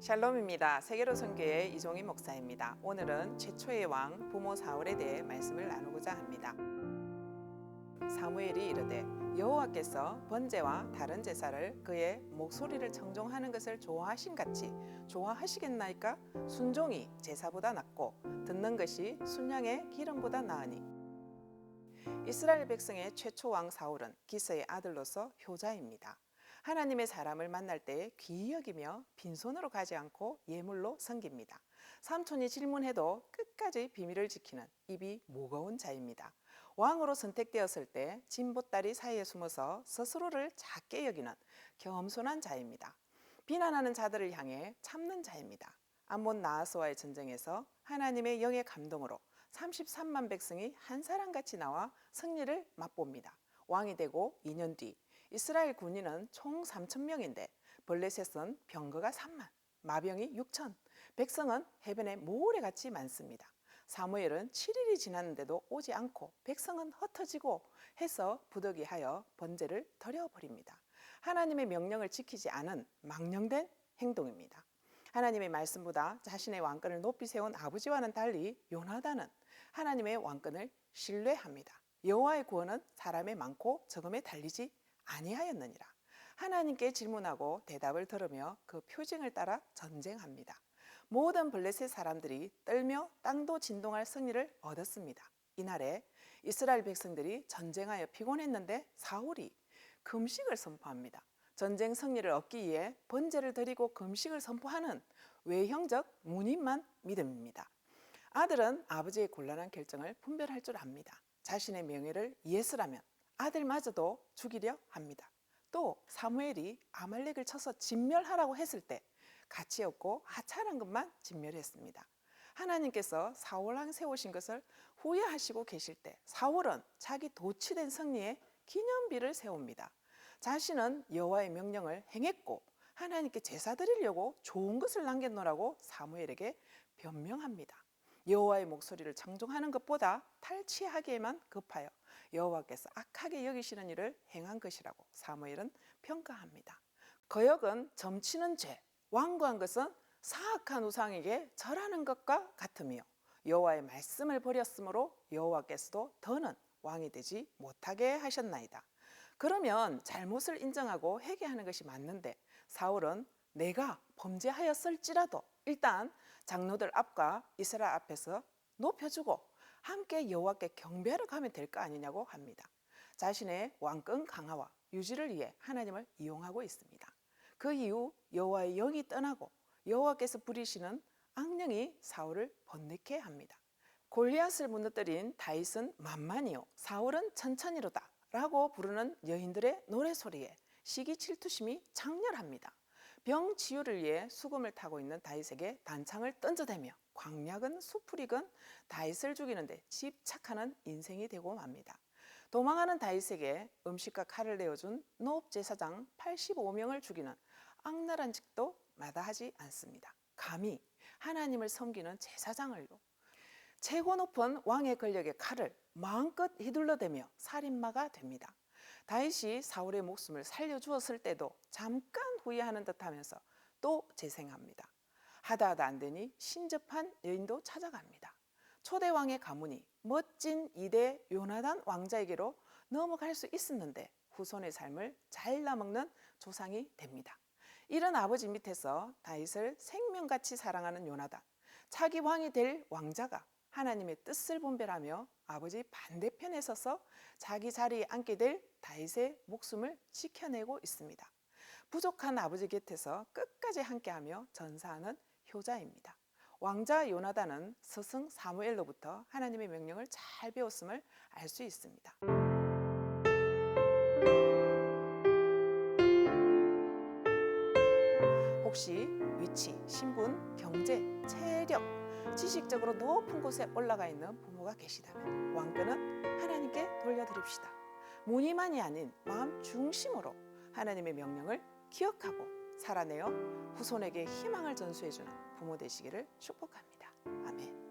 샬롬입니다. 세계로 선교의 이종희 목사입니다. 오늘은 최초의 왕 부모 사울에 대해 말씀을 나누고자 합니다. 사무엘이 이르되 여호와께서 번제와 다른 제사를 그의 목소리를 청종하는 것을 좋아하신 같이 좋아하시겠나이까? 순종이 제사보다 낫고 듣는 것이 순양의 기름보다 나으니. 이스라엘 백성의 최초 왕 사울은 기스의 아들로서 효자입니다. 하나님의 사람을 만날 때 귀히 여기며 빈손으로 가지 않고 예물로 섬깁니다. 삼촌이 질문해도 끝까지 비밀을 지키는 입이 무거운 자입니다. 왕으로 선택되었을 때 진보다리 사이에 숨어서 스스로를 작게 여기는 겸손한 자입니다. 비난하는 자들을 향해 참는 자입니다. 암몬 나하스와의 전쟁에서 하나님의 영의 감동으로 33만 백성이 한 사람같이 나와 승리를 맛봅니다. 왕이 되고 2년 뒤 이스라엘 군인은 총 3,000명인데 블레셋은 병거가 3만, 마병이 6천, 백성은 해변에 모래같이 많습니다. 사무엘은 7일이 지났는데도 오지 않고 백성은 흩어지고 해서 부득이하여 번제를 드려버립니다. 하나님의 명령을 지키지 않은 망령된 행동입니다. 하나님의 말씀보다 자신의 왕권을 높이 세운 아버지와는 달리 요나단은 하나님의 왕권을 신뢰합니다. 여호와의 구원은 사람의 많고 적음에 달리지 아니하였느니라. 하나님께 질문하고 대답을 들으며 그 표징을 따라 전쟁합니다. 모든 블레셋 사람들이 떨며 땅도 진동할 승리를 얻었습니다. 이날에 이스라엘 백성들이 전쟁하여 피곤했는데 사울이 금식을 선포합니다. 전쟁 승리를 얻기 위해 번제를 드리고 금식을 선포하는 외형적 무늬만 믿음입니다. 아들은 아버지의 곤란한 결정을 분별할 줄 압니다. 자신의 명예를 위해서라면 아들마저도 죽이려 합니다. 또 사무엘이 아말렉을 쳐서 진멸하라고 했을 때 가치 없고 하찮은 것만 진멸했습니다. 하나님께서 사울왕 세우신 것을 후회하시고 계실 때 사울은 자기 도취된 승리에 기념비를 세웁니다. 자신은 여호와의 명령을 행했고 하나님께 제사 드리려고 좋은 것을 남겼노라고 사무엘에게 변명합니다. 여호와의 목소리를 청종하는 것보다 탈취하기에만 급하여 여호와께서 악하게 여기시는 일을 행한 것이라고 사무엘은 평가합니다. 거역은 점치는 죄, 완고한 것은 사악한 우상에게 절하는 것과 같으며 여호와의 말씀을 버렸으므로 여호와께서도 더는 왕이 되지 못하게 하셨나이다. 그러면 잘못을 인정하고 회개하는 것이 맞는데 사울은 내가 범죄하였을지라도 일단 장로들 앞과 이스라엘 앞에서 높여주고 함께 여호와께 경배하러 가면 될 거 아니냐고 합니다. 자신의 왕권 강화와 유지를 위해 하나님을 이용하고 있습니다. 그 이후 여호와의 영이 떠나고 여호와께서 부리시는 악령이 사울을 번뇌케 합니다. 골리앗을 무너뜨린 다윗은 만만이요 사울은 천천히로다 라고 부르는 여인들의 노래소리에 시기질투심이 장렬합니다. 병 치유를 위해 수금을 타고 있는 다윗에게 단창을 던져대며 광약은 수풀이건 다윗을 죽이는데 집착하는 인생이 되고 맙니다. 도망하는 다윗에게 음식과 칼을 내어준 노업제사장 85명을 죽이는 악랄한 짓도 마다하지 않습니다. 감히 하나님을 섬기는 제사장을요. 최고 높은 왕의 권력의 칼을 마음껏 휘둘러대며 살인마가 됩니다. 다윗이 사울의 목숨을 살려주었을 때도 잠깐 후회하는 듯하면서 또 재생합니다. 하다 안 되니 신접한 여인도 찾아갑니다. 초대왕의 가문이 멋진 2대 요나단 왕자에게로 넘어갈 수 있었는데 후손의 삶을 잘 나먹는 조상이 됩니다. 이런 아버지 밑에서 다윗을 생명같이 사랑하는 요나단, 차기 왕이 될 왕자가 하나님의 뜻을 분별하며 아버지 반대편에 서서 자기 자리에 앉게 될 다윗의 목숨을 지켜내고 있습니다. 부족한 아버지 곁에서 끝까지 함께하며 전사하는 효자입니다. 왕자 요나단은 스승 사무엘로부터 하나님의 명령을 잘 배웠음을 알 수 있습니다. 혹시 위치, 신분, 경제, 체력, 지식적으로 높은 곳에 올라가 있는 부모가 계시다면 왕권은 하나님께 돌려드립시다. 무늬만이 아닌 마음 중심으로 하나님의 명령을 기억하고 살아내어 후손에게 희망을 전수해주는 부모 되시기를 축복합니다. 아멘.